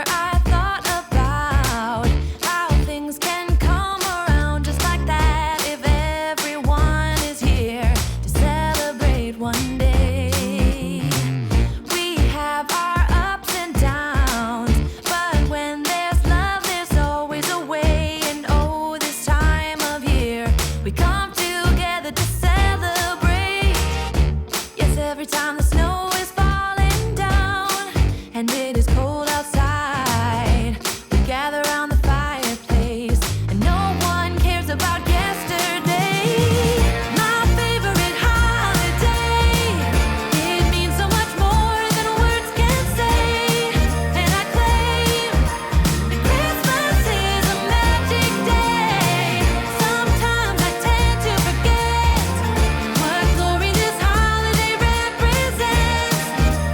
year I thought about how things can come around just like that if everyone is here to celebrate one day. We have our ups and downs, but when there's love there's always a way. And oh, this time of year we come together to celebrate. Yes, every time the snow is falling down and it is cold outside, we gather around the fireplace and no one cares about yesterday. My favorite holiday, it means so much more than words can say. And I claim that Christmas is a magic day. Sometimes I tend to forget what glory this holiday represents,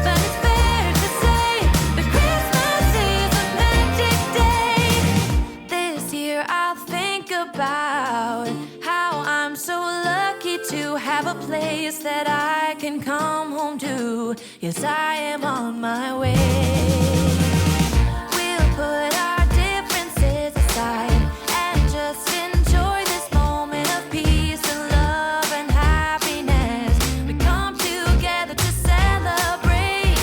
but it's fair to say that Christmas is a magic day. This year I'll think about how I'm so lucky to have a place that I can come home to. Yes, I am on my way. We'll put our differences aside and just enjoy this moment of peace and love and happiness. We come together to celebrate.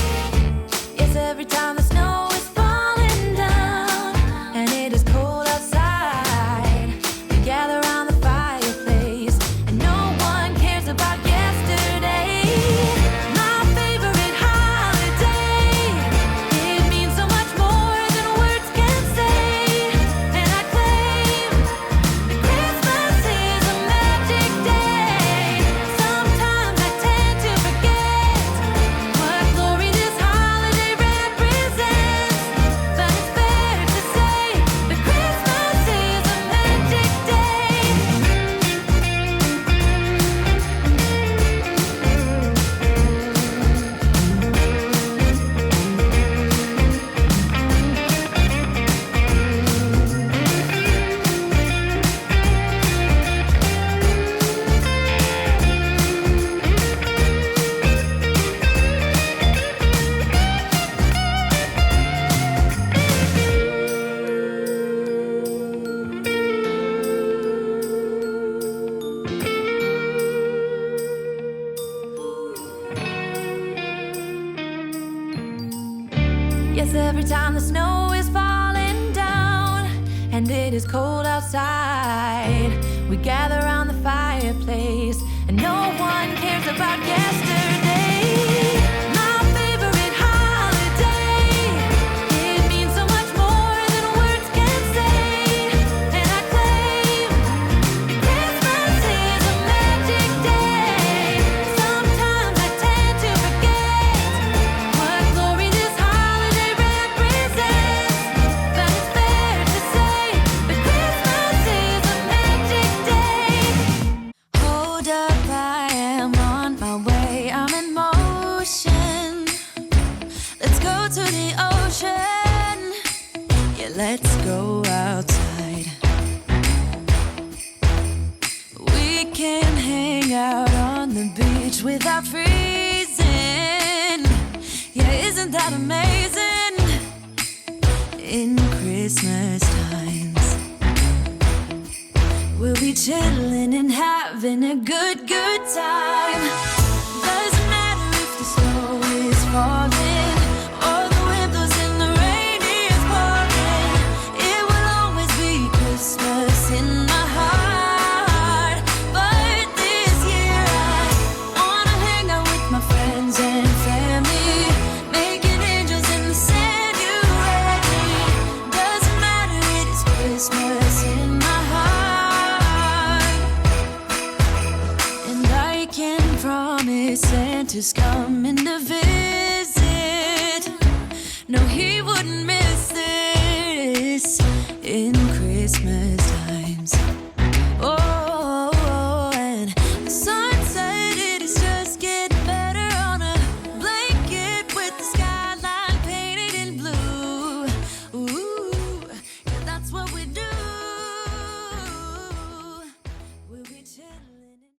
Yes, every time the snow is falling down and it is cold outside, we gather around the fireplace and no one cares about yesterday. My favorite holiday, it means so much more than words can say. And I claim that Christmas is a magic day. Sometimes I tend to forget what glory this holiday represents, but it's fair to say that Christmas is a magic day. Yes, every time the snow is falling down and it is cold outside, we gather around the fireplace and no one cares about yesterday. My favorite holiday, it means so much more than words can say. And I claim that Christmas is a magic day. Sometimes I tend to forget what glory this holiday represents, but it's fair to say that Christmas is a magic day. Hold up, I am on my way, I'm in motion. Let's go to the ocean, yeah, let's go outside. We can hang out on the beach without freezing. Yeah, isn't that amazing? In Christmas times, we'll be chilling and having a good time. Doesn't matter if the snow is falling or the wind blows and the rain is pouring. It will always be Christmas in my heart. But this year I wanna hang out with my friends and family, making angels in the sand, you and me. Doesn't matter, it is Christmas in my heart. And I can promise Santa's coming to visit. No, he wouldn't miss